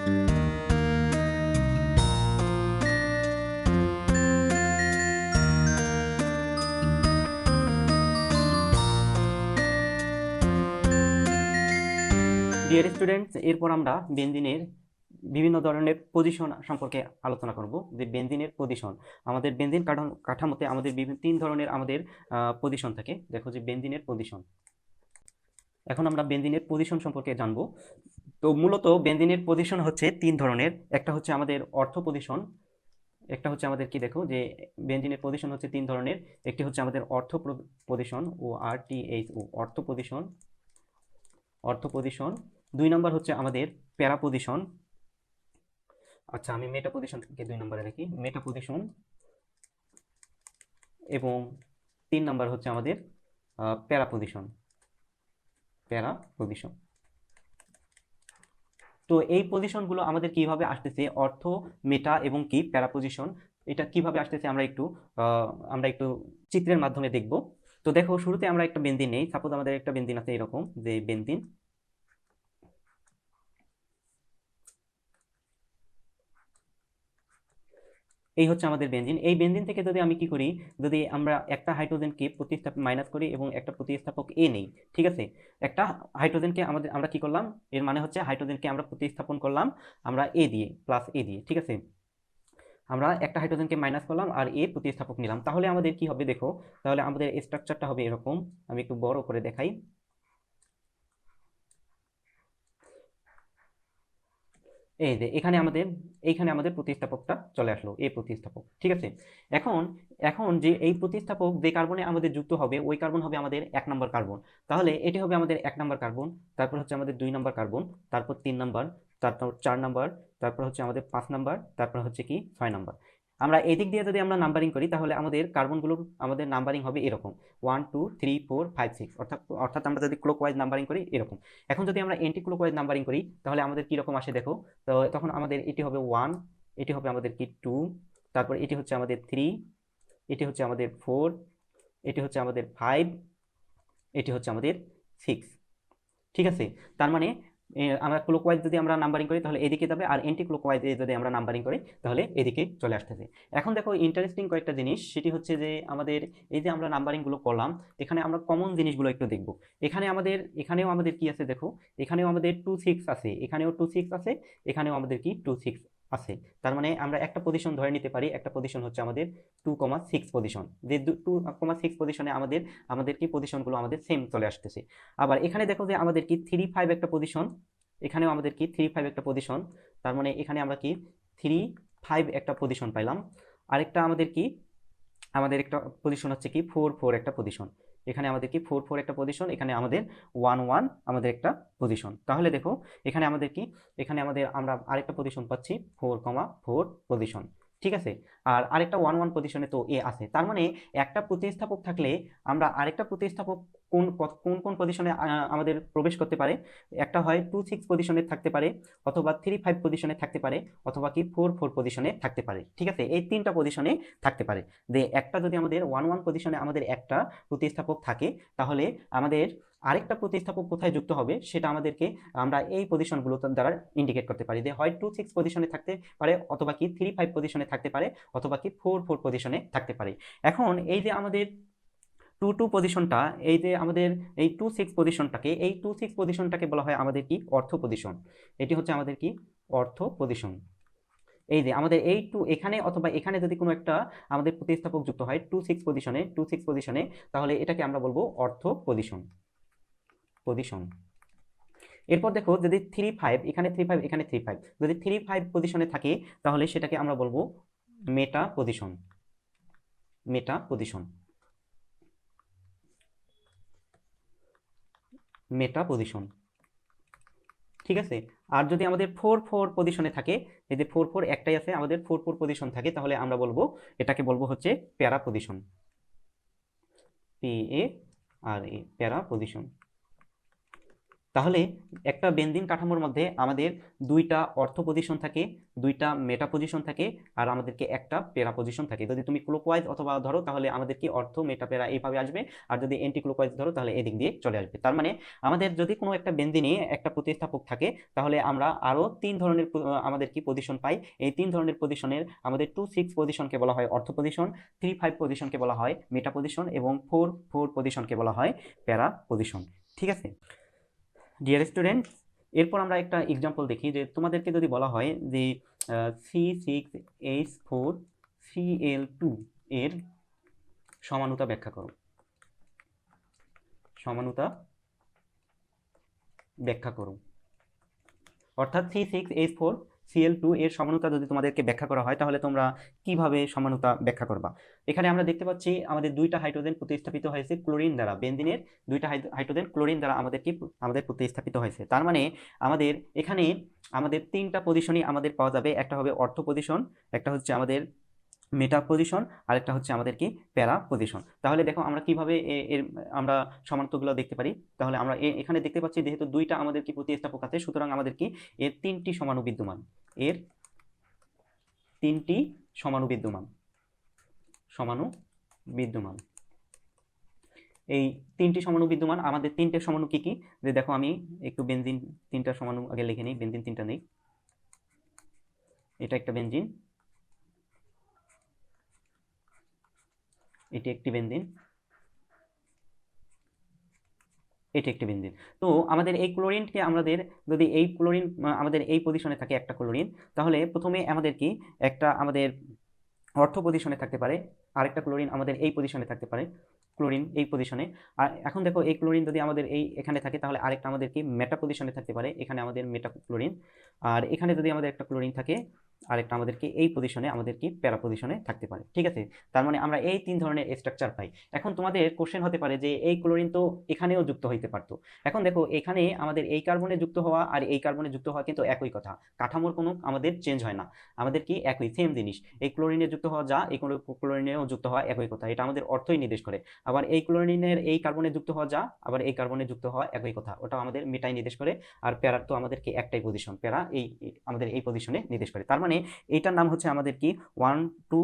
Dear students, এরপর আমরা বেনজিনের বিভিন্ন ধরনের পজিশন সম্পর্কে আলোচনা করব। যে বেনজিনের পজিশন, আমাদের বেনজিন কাঠামোতে আমাদের তিন ধরনের আমাদের পজিশন থাকে। দেখো যে বেনজিনের পজিশন, এখন আমরা বেনজিনের পজিশন সম্পর্কে জানবো। তো মূলত বেনজিনের পজিশন হচ্ছে তিন ধরনের। একটা হচ্ছে আমাদের অর্থ পজিশন, একটা হচ্ছে আমাদের কি, দেখো যে বেনজিনের পজিশন হচ্ছে তিন ধরনের। একটি হচ্ছে আমাদের অর্থ পজিশন, ও আর টি এইচ ও, অর্থ পজিশন, অর্থ পজিশন। দুই নম্বর হচ্ছে আমাদের প্যারা পজিশন। আচ্ছা, আমি মেটা পজিশনকে দুই নম্বরে রাখি, মেটা পজিশন। এবং তিন নম্বর হচ্ছে আমাদের প্যারা পজিশন, প্যারা পজিশন। তো এই পজিশনগুলো আমাদের কিভাবে আসতেছে, অর্থ, মেটা এবং কি প্যারা পজিশন, এটা কিভাবে আসতেছে আমরা একটু চিত্রের মাধ্যমে দেখব। তো দেখো, শুরুতে আমরা একটা বেনজিন নেই। সাপোজ আমাদের একটা বেনজিন আছে এরকম, যে বেনজিন, এই হচ্ছে আমাদের বেনজিন। এই বেনজিন থেকে যদি আমি কি করি, যদি আমরা একটা হাইড্রোজেনকে প্রতিস্থাপন মাইনাস করি এবং একটা প্রতিস্থাপক এ নেই, ঠিক আছে। একটা হাইড্রোজেনকে আমরা কি করলাম, এর মানে হচ্ছে হাইড্রোজেনকে আমরা প্রতিস্থাপন করলাম আমরা এ দিয়ে, প্লাস এ দিয়ে, ঠিক আছে। আমরা একটা হাইড্রোজেনকে মাইনাস করলাম আর এ প্রতিস্থাপক নিলাম, তাহলে আমাদের কি হবে দেখো, তাহলে আমাদের স্ট্রাকচারটা হবে এরকম। আমি একটু বড় করে দেখাই। এই যে এইখানে আমাদের প্রতিস্থাপকটা চলে আসলো, এ প্রতিস্থাপক, ঠিক আছে। এখন এখন যে এই প্রতিস্থাপক যে কার্বনে আমাদের যুক্ত হবে, ওই কার্বন হবে আমাদের 1 নম্বর কার্বন। তাহলে এটি হবে আমাদের 1 নম্বর কার্বন, তারপর হচ্ছে আমাদের 2 নম্বর কার্বন, তারপর 3 নম্বর, তারপর 4 নম্বর, তারপর হচ্ছে আমাদের 5 নম্বর, তারপর হচ্ছে কি 6 নম্বর। আমরা এদিক দিয়ে যদি আমরা নাম্বারিং করি, তাহলে আমাদের কার্বনগুলোর আমাদের নাম্বারিং হবে এরকম 1 2 3 4 5 6, অর্থাৎ আমরা যদি ক্লকওয়াইজ নাম্বারিং করি এরকম। এখন যদি আমরা এন্টি ক্লকওয়াইজ নাম্বারিং করি, তাহলে আমাদের কি রকম আসে দেখো। তো তখন আমাদের এটি হবে 1, এটি হবে আমাদের কি 2, তারপর এটি হচ্ছে আমাদের 3, এটি হচ্ছে আমাদের 4, এটি হচ্ছে আমাদের 5, এটি হচ্ছে আমাদের 6, ঠিক আছে। তার মানে আমরা ক্লকওয়াইজ যদি আমরা নাম্বারিং করি তাহলে এদিকে যাবে, আর এন্টি ক্লকওয়াইজ যদি আমরা নাম্বারিং করি তাহলে এদিকে চলে আসতেছে। এখন দেখো ইন্টারেস্টিং কয়েকটা জিনিস, সেটি হচ্ছে যে আমাদের এই যে আমরা নাম্বারিংগুলো করলাম, এখানে আমরা কমন জিনিসগুলো একটু দেখব। এখানেও আমাদের কি আছে দেখো, এখানেও আমাদের 2 6 আছে, এখানেও 2 6 আছে, এখানেও আমাদের কি 2 6 আছে। তার মানে আমরা একটা পজিশন ধরে নিতে পারি, একটা পজিশন হচ্ছে আমাদের 2,6 পজিশন, যে 2,6 পজিশনে আমাদের কি পজিশনগুলো আমাদের সেম চলে আসতেছে। আবার এখানে দেখো যে আমাদের কি 3 5 একটা পজিশন, এখানেও আমাদের কি 3 5 একটা পজিশন। তার মানে এখানে আমরা কি 3 5 একটা পজিশন পাইলাম। আরেকটা আমাদের একটা পজিশন হচ্ছে কি 4 4 একটা পজিশন, এখানে আমাদের কি 4 4 একটা পজিশন, এখানে আমাদের 1 1 আমাদের একটা পজিশন। তাহলে দেখো এখানে আমাদের আমরা আরেকটা পজিশন পাচ্ছি 4,4 পজিশন, ঠিক আছে। আর আরেকটা 1 1 পজিশনে তো এ আছে। তার মানে একটা প্রতিস্থাপক থাকলে আমরা আরেকটা প্রতিস্থাপক কোন কোন কোন পজিশনে আমাদের প্রবেশ করতে পারে, একটা হয় 2 6 পজিশনে থাকতে পারে, অথবা 3 5 পজিশনে থাকতে পারে, অথবা কি 4 4 পজিশনে থাকতে পারে, ঠিক আছে। এই তিনটা পজিশনে থাকতে পারে। যে একটা যদি আমাদের 1 1 পজিশনে আমাদের একটা প্রতিস্থাপক থাকে, তাহলে আমাদের আরেকটা প্রতিস্থাপক কোথায় যুক্ত হবে সেটা আমরা এই পজিশনগুলো দ্বারা ইন্ডিকেট করতে পারি, যে হয় 2 6 পজিশনে থাকতে পারে, অথবা কি 3 5 পজিশনে থাকতে পারে, অথবা কি 4 4 পজিশনে থাকতে পারে। এখন এই যে আমাদের 2 2 পজিশনটা, এই যে আমাদের এই 2 6 পজিশনটাকে, এই 2 6 পজিশনটাকে বলা হয় আমাদের কি অর্থ পজিশন। এটি হচ্ছে আমাদের কি অর্থ পজিশন। এই যে আমাদের এই 2 এখানে অথবা এখানে যদি কোনো একটা আমাদের প্রতিস্থাপক যুক্ত হয় 2 6 পজিশনে, তাহলে এটাকে আমরা বলবো অর্থ পজিশন। এরপর দেখো, যদি 3 5 এখানে 3 5 এখানে 3 5 যদি 3 5 পজিশনে থাকে, তাহলে সেটাকে আমরা বলবো মেটা পজিশন, মেটা পজিশন, মেটা পজিশন, ঠিক আছে। আর যদি আমাদের 4 4 পজিশনে থাকে, এই যে 4 4 একটাই আছে, আমাদের 4 4 পজিশন থাকে, তাহলে আমরা এটাকে বলবো হচ্ছে প্যারা পজিশন, পি এ আর এ, প্যারা পজিশন। তাহলে একটা বেনজিন কাঠামোর মধ্যে আমাদের দুইটা অর্থো পজিশন থাকে, দুইটা মেটা পজিশন থাকে, আর আমাদেরকে একটা পেরা পজিশন থাকে। যদি তুমি ক্লোকওয়াইজ অথবা ধরো তাহলে আমাদের কি অর্থো মেটা পেরা এইভাবে আসবে, আর যদি এন্টি ক্লোকওয়াইজ ধরো তাহলে এদিক দিয়ে চলে আসবে। তার মানে আমাদের যদি কোনো একটা বেনজিনে একটা প্রতিস্থাপক থাকে তাহলে আমরা আরো 3 ধরনের আমাদের কি পজিশন পাই। এই 3 ধরনের পজিশনের আমাদের 2, 6 পজিশনকে বলা হয় অর্থো পজিশন, 3, 5 পজিশনকে বলা হয় মেটা পজিশন, এবং 4, 4 পজিশনকে বলা হয় প্যারা পজিশন। ঠিক আছে ডিয়ার স্টুডেন্ট, এরপর আমরা একটা এক্সাম্পল দেখি যে তোমাদেরকে যদি বলা হয় যে C6H4Cl2 এর সমানুতা ব্যাখ্যা করো, সমানুতা ব্যাখ্যা করো। অর্থাৎ C6H4Cl2 এর সমানুতা যদি তোমাদেরকে ব্যাখ্যা করা হয় তাহলে তোমরা কিভাবে সমানুতা ব্যাখ্যা করবা। এখানে আমরা দেখতে পাচ্ছি আমাদের দুইটা হাইড্রোজেন প্রতিস্থাপিত হয়েছে ক্লোরিন দ্বারা, বেনজিনের দুইটা হাইড্রোজেন ক্লোরিন দ্বারা আমাদের প্রতিস্থাপিত হয়েছে। তার মানে আমাদের এখানে আমাদের 3টা পজিশনই আমাদের পাওয়া যাবে। একটা হবে অর্থো পজিশন, একটা হচ্ছে আমাদের মেটা পজিশন, আর একটা হচ্ছে আমাদের কি প্যারা পজিশন। তাহলে দেখো আমরা কিভাবে এর আমরা সমান্তগুলো দেখতে পারি। তাহলে আমরা এখানে দেখতে পাচ্ছি যেহেতু দুইটা আমাদের কি প্রতিস্থাপক আছে, সুতরাং আমাদের কি এর 3টি সমাণু বিদ্যমান, এর 3টি সমাণু বিদ্যমান, সমাণু বিদ্যমান। এই 3টি সমাণু বিদ্যমান। আমাদের 3টে সমাণু কি কি, যে দেখো আমি একটু বেনজিন 3টা সমাণু আগে লিখে নিই। বেনজিন 3টা নেই, এটা একটা বেনজিন, এটি একটি বেনজিন, এটি একটি বেনজিন। তো আমাদের এই ক্লোরিনকে আমাদের যদি এই ক্লোরিন আমাদের এই পজিশনে থাকে একটা ক্লোরিন, তাহলে প্রথমে আমাদের কি একটা আমাদের অর্থো পজিশনে থাকতে পারে, আরেকটা ক্লোরিন আমাদের এই পজিশনে থাকতে পারে, ক্লোরিন এই পজিশনে। আর এখন দেখো এই ক্লোরিন যদি আমাদের এই এখানে থাকে তাহলে আরেকটা আমাদের কি মেটা পজিশনে থাকতে পারে, এখানে আমাদের মেটা ক্লোরিন। আর এখানে যদি আমাদের একটা ক্লোরিন থাকে, আরেকটা আমাদের কি এই পজিশনে আমাদের কি প্যারা পজিশনে থাকতে পারে। ঠিক আছে, তার মানে আমরা এই 3 ধরনের স্ট্রাকচার পাই। এখন তোমাদের কোশ্চেন হতে পারে যে এই ক্লোরিন তো এখানেও যুক্ত হইতে পারতো। এখন দেখো এখানে আমাদের এই কার্বনে যুক্ত হওয়া আর এই কার্বনে যুক্ত হওয়া কিন্তু একই কথা, কাঠামোর কোনো আমাদের চেঞ্জ হয় না, আমাদের কি একই সেম জিনিস। এই ক্লোরিনে যুক্ত হওয়া যা এই ক্লোরিনেও যুক্ত হওয়া একই কথা, এটা আমাদের অর্থই নির্দেশ করে। আবার এই ক্লোরিনের এই কার্বনে যুক্ত হওয়া যা আবার এই কার্বনে যুক্ত হওয়া একই কথা, ওটা আমাদের মেটাই নির্দেশ করে। আর প্যারার তো আমাদের কি একটাই পজিশন, প্যারা এই আমাদের এই পজিশনে নির্দেশ করে। তার মানে এইটার নাম হচ্ছে আমাদের কি 1, 2,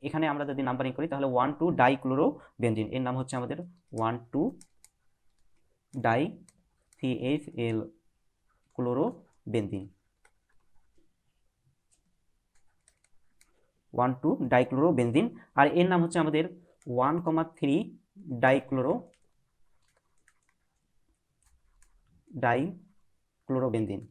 এখানে আমরা যদি নাম্বারিং করি তাহলে 1, 2 ডাইক্লোরো বেনজিন, এর নাম হচ্ছে আমাদের 1, 2 di CHL chlorobenzene, 1, 2 dichlorobenzene. আর এর নাম হচ্ছে আমাদের 1,3 ডাইক্লোরোবেনজিন,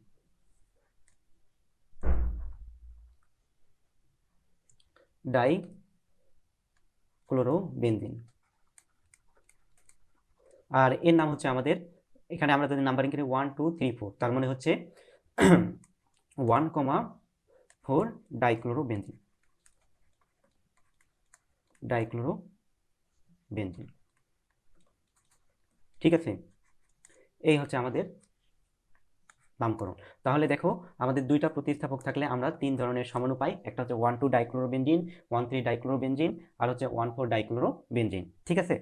ডাইক্লোরোবেনজিন। আর এর নাম হচ্ছে আমাদের, এখানে আমরা যদি নাম্বারিং করি 1, 2, 3, 4, তার মানে হচ্ছে 1,4 ডাইক্লোরোবেনজিন, ডাইক্লোরোবেনজিন। ঠিক আছে, এই হচ্ছে আমাদের নামকরণ। তাহলে দেখো আমাদের দুইটা প্রতিস্থাপক থাকলে আমরা 3 ধরনের সমাণু পাই, একটা হচ্ছে 1, 2 ডাইক্লোরোবেনজিন, 1, 3 ডাইক্লোরোবেনজিন, আর হচ্ছে 1, 4 ডাইক্লোরোবেনজিন। ঠিক আছে।